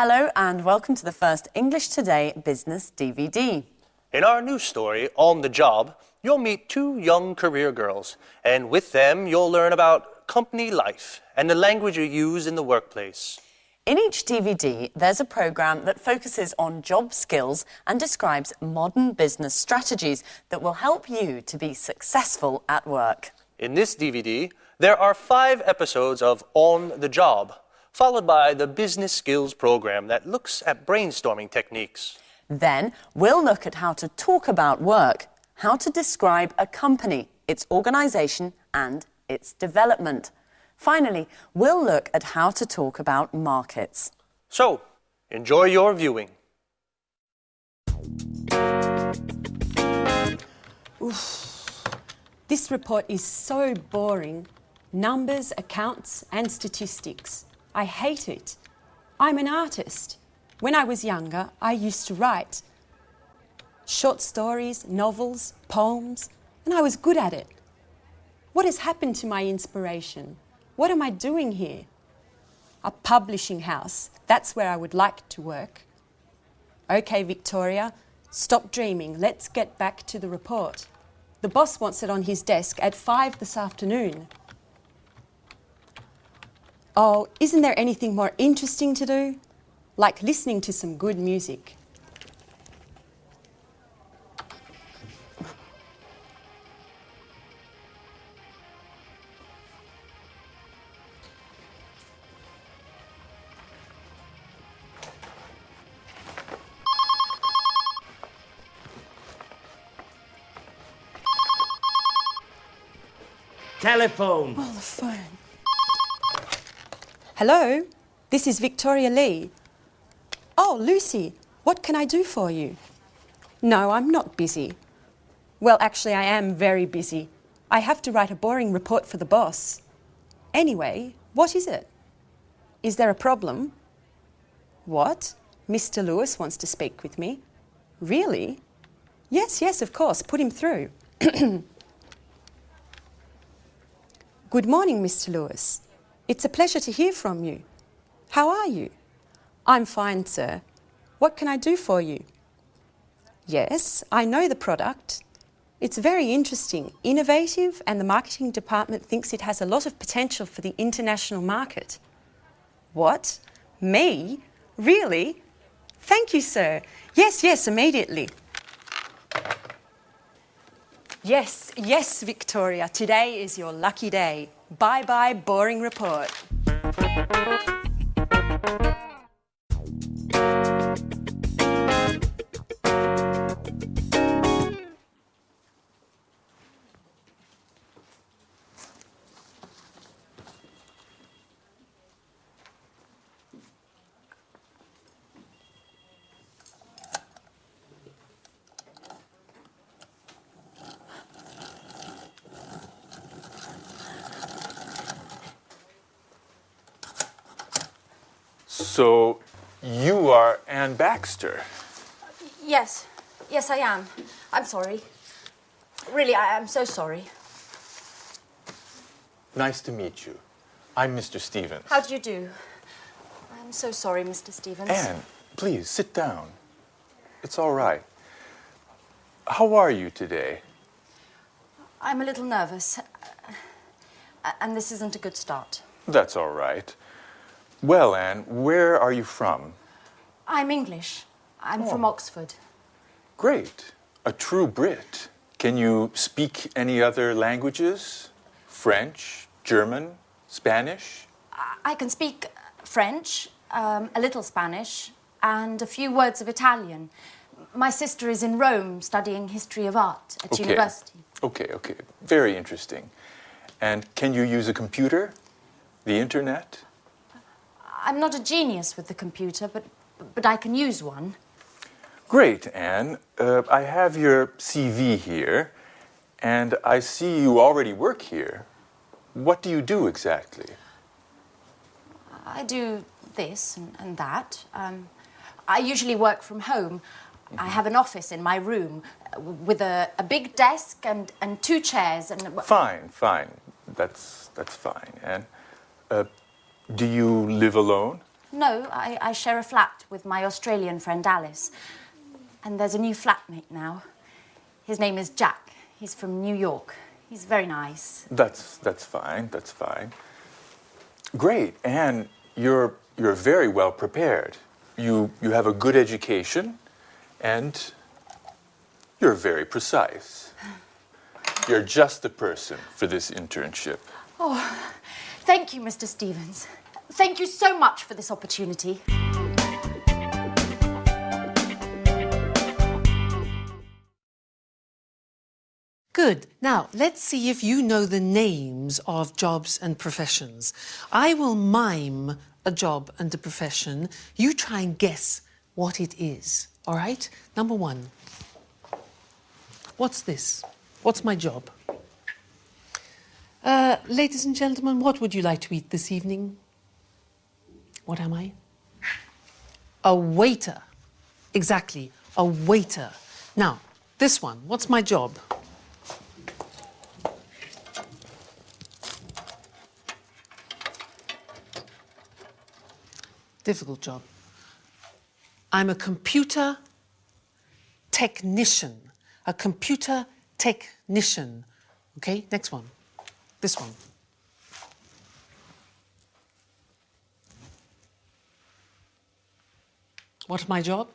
Hello and welcome to the first English Today business DVD. In our new story, On the Job, you'll meet two young career girls, and with them you'll learn about company life and the language you use in the workplace. In each DVD, there's a program that focuses on job skills and describes modern business strategies that will help you to be successful at work. In this DVD, there are 5 episodes of On the Job, followed by the business skills program that looks at brainstorming techniques. Then we'll look at how to talk about work, how to describe a company, its organisation and its development. Finally, we'll look at how to talk about markets. So, enjoy your viewing. Oof. This report is so boring. Numbers, accounts and statistics. I hate it. I'm an artist. When I was younger, I used to write short stories, novels, poems, and I was good at it. What has happened to my inspiration? What am I doing here? A publishing house, that's where I would like to work. Okay, Victoria, stop dreaming. Let's get back to the report. The boss wants it on his desk at 5 this afternoon. Oh, isn't there anything more interesting to do? Like listening to some good music. Telephone. Oh, the phone. Hello, this is Victoria Lee. Oh, Lucy, what can I do for you? No, I'm not busy. Well, actually, I am very busy. I have to write a boring report for the boss. Anyway, what is it? Is there a problem? What? Mr. Lewis wants to speak with me. Really? Yes, of course. Put him through. Good morning, Mr. Lewis. It's a pleasure to hear from you. How are you? I'm fine, sir. What can I do for you? Yes, I know the product. It's very interesting, innovative, and the marketing department thinks it has a lot of potential for the international market. What? Me? Really? Thank you, sir. Yes, immediately. Yes, Victoria. Today is your lucky day. Bye-bye, boring report. So, you are Anne Baxter. Yes, I am. I'm sorry. Really, I'm so sorry. Nice to meet you. I'm Mr. Stevens. How do you do? I'm so sorry, Mr. Stevens. Anne, please, sit down. It's all right. How are you today? I'm a little nervous. And this isn't a good start. That's all right. Well, Anne, where are you from? I'm English. I'm from Oxford. Great. A true Brit. Can you speak any other languages? French, German, Spanish? I can speak French, a little Spanish, and a few words of Italian. My sister is in Rome studying history of art at university. Okay. Very interesting. And can you use a computer? The internet? I'm not a genius with the computer, but I can use one. Great, Anne. I have your CV here, and I see you already work here. What do you do exactly? I do this and that. I usually work from home. I have an office in my room with a big desk and 2 chairs and... Fine. That's fine. And do you live alone? No, I share a flat with my Australian friend Alice. And there's a new flatmate now. His name is Jack. He's from New York. He's very nice. That's fine, that's fine. Great, and you're very well prepared. You have a good education, and you're very precise. You're just the person for this internship. Oh, thank you, Mr. Stevens. Thank you so much for this opportunity. Good. Now, let's see if you know the names of jobs and professions. I will mime a job and a profession. You try and guess what it is. All right? Number one. What's this? What's my job? Ladies and gentlemen, what would you like to eat this evening? What am I? A waiter. Exactly, a waiter. Now, this one, what's my job? Difficult job. I'm a computer technician. A computer technician. Okay, next one. This one. What's my job?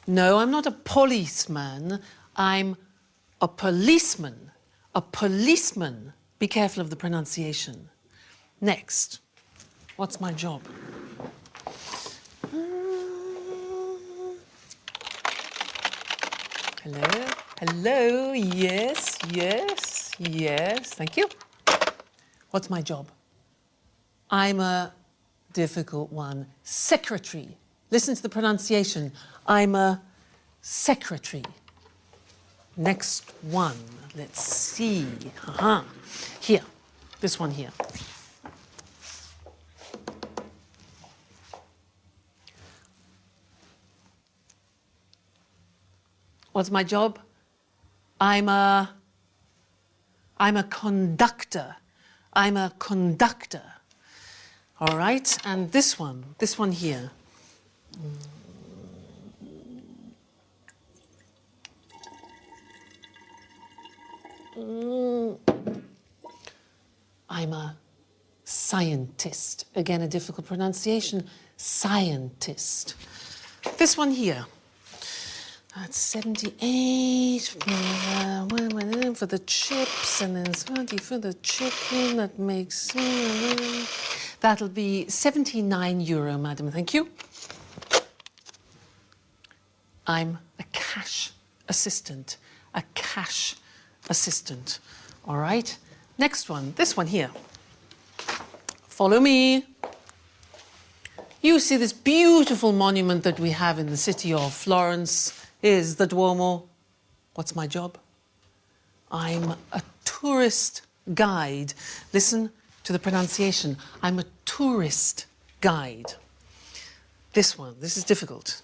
No, I'm not a policeman. I'm a policeman. A policeman. Be careful of the pronunciation. Next. What's my job? Hello? Hello? Yes, yes, yes. Thank you. What's my job? I'm a difficult one. Secretary. Listen to the pronunciation. I'm a secretary. Next one. Let's see. Here. This one here. What's my job? I'm a conductor. I'm a conductor. All right, and this one here. I'm a scientist. Again, a difficult pronunciation. Scientist. This one here. That's 78 for the chips, and then 20 for the chicken. That makes... That'll be €79, madam. Thank you. I'm a cash assistant. A cash assistant. All right. Next one. This one here. Follow me. You see this beautiful monument that we have in the city of Florence is the Duomo. What's my job? I'm a tourist guide. Listen to the pronunciation. I'm a tourist guide. This one, this is difficult.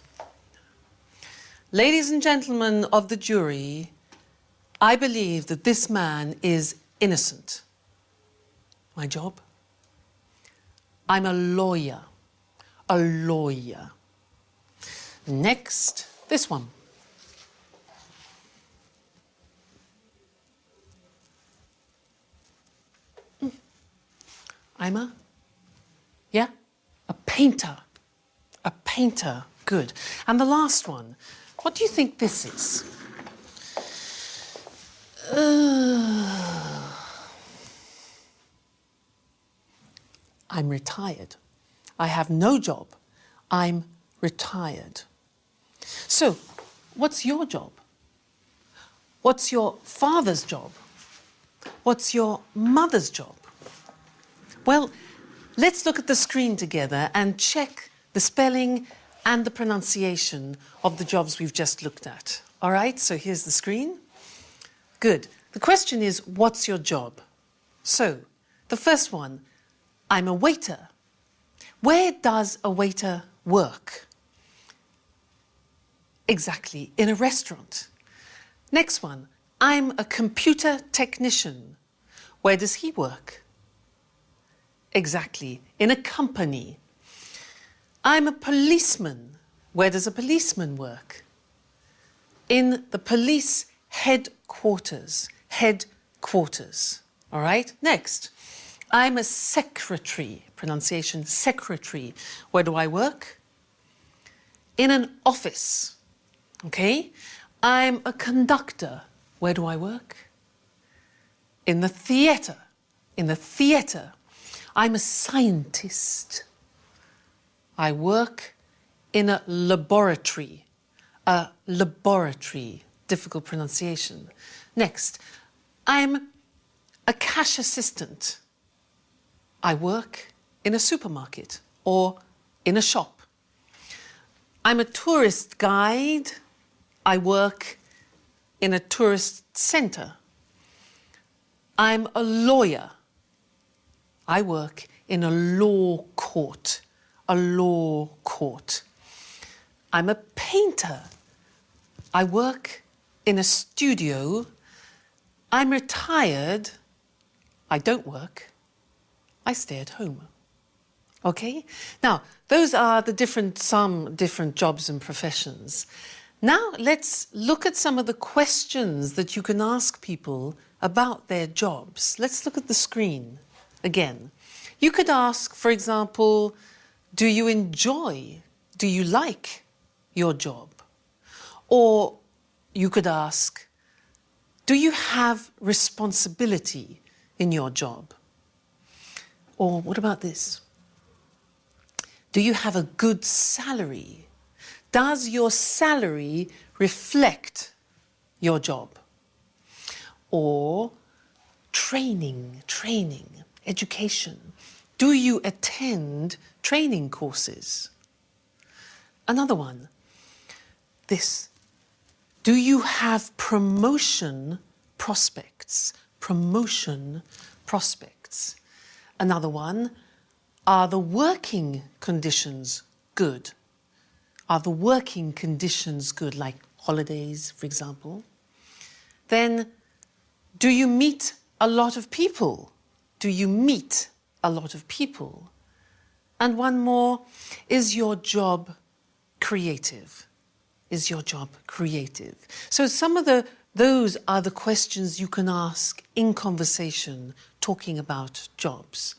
Ladies and gentlemen of the jury, I believe that this man is innocent. My job? I'm a lawyer. A lawyer. Next, this one. I'm a painter. A painter. Good. And the last one. What do you think this is? I'm retired. I have no job. I'm retired. So, what's your job? What's your father's job? What's your mother's job? Well, let's look at the screen together and check the spelling and the pronunciation of the jobs we've just looked at. All right, so here's the screen. Good. The question is, what's your job? So, the first one, I'm a waiter. Where does a waiter work? Exactly, in a restaurant. Next one, I'm a computer technician. Where does he work? Exactly. In a company. I'm a policeman. Where does a policeman work? In the police headquarters. Headquarters. All right? Next. I'm a secretary. Pronunciation, secretary. Where do I work? In an office. Okay? I'm a conductor. Where do I work? In the theatre. In the theatre. I'm a scientist. I work in a laboratory. A laboratory. Difficult pronunciation. Next, I'm a cash assistant. I work in a supermarket or in a shop. I'm a tourist guide. I work in a tourist centre. I'm a lawyer. I work in a law court. A law court. I'm a painter. I work in a studio. I'm retired. I don't work. I stay at home. Okay? Now, those are some different jobs and professions. Now, let's look at some of the questions that you can ask people about their jobs. Let's look at the screen again. You could ask, for example, do you enjoy, do you like your job? Or you could ask, do you have responsibility in your job? Or what about this? Do you have a good salary? Does your salary reflect your job? Or training, education. Do you attend training courses? Another one, this. Do you have promotion prospects? Promotion prospects. Another one, are the working conditions good? Are the working conditions good, like holidays, for example? Then, do you meet a lot of people? Do you meet a lot of people? And one more, is your job creative? Is your job creative? So some of those are the questions you can ask in conversation, talking about jobs.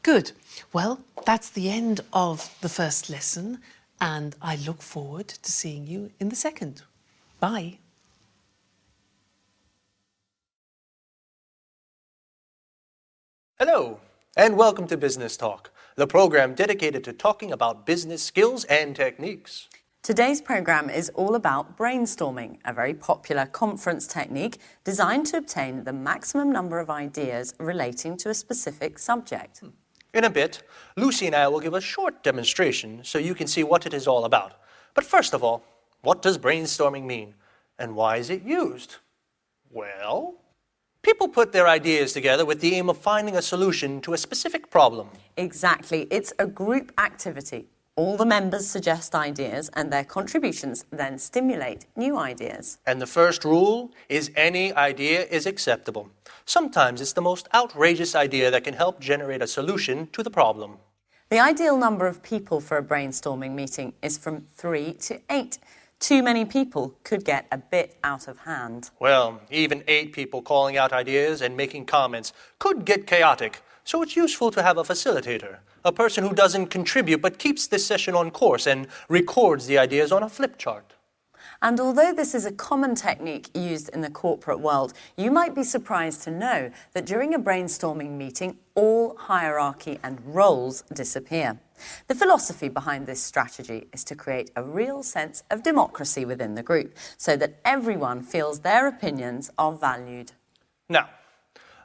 Good. Well, that's the end of the first lesson, and I look forward to seeing you in the second. Bye. Hello, and welcome to Business Talk, the program dedicated to talking about business skills and techniques. Today's programme is all about brainstorming, a very popular conference technique designed to obtain the maximum number of ideas relating to a specific subject. In a bit, Lucy and I will give a short demonstration so you can see what it is all about. But first of all, what does brainstorming mean? And why is it used? Well, people put their ideas together with the aim of finding a solution to a specific problem. Exactly. It's a group activity. All the members suggest ideas and their contributions then stimulate new ideas. And the first rule is any idea is acceptable. Sometimes it's the most outrageous idea that can help generate a solution to the problem. The ideal number of people for a brainstorming meeting is from 3 to 8. Too many people could get a bit out of hand. Well, even 8 people calling out ideas and making comments could get chaotic, so it's useful to have a facilitator, a person who doesn't contribute but keeps this session on course and records the ideas on a flip chart. And although this is a common technique used in the corporate world, you might be surprised to know that during a brainstorming meeting, all hierarchy and roles disappear. The philosophy behind this strategy is to create a real sense of democracy within the group, so that everyone feels their opinions are valued. Now,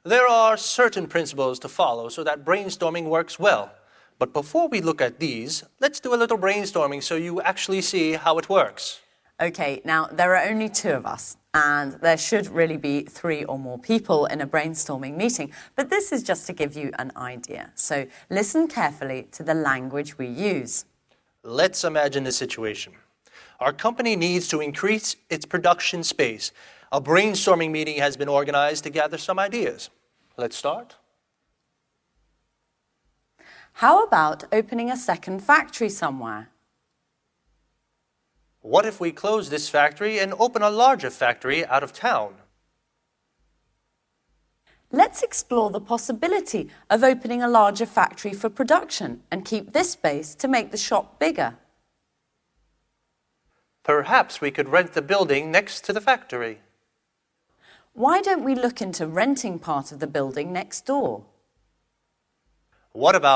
there are certain principles to follow so that brainstorming works well. But before we look at these, let's do a little brainstorming so you actually see how it works. Okay, now there are only 2 of us, and there should really be 3 or more people in a brainstorming meeting, but this is just to give you an idea. So listen carefully to the language we use. Let's imagine the situation. Our company needs to increase its production space. A brainstorming meeting has been organized to gather some ideas. Let's start. How about opening a second factory somewhere? What if we close this factory and open a larger factory out of town? Let's explore the possibility of opening a larger factory for production and keep this space to make the shop bigger. Perhaps we could rent the building next to the factory. Why don't we look into renting part of the building next door? What about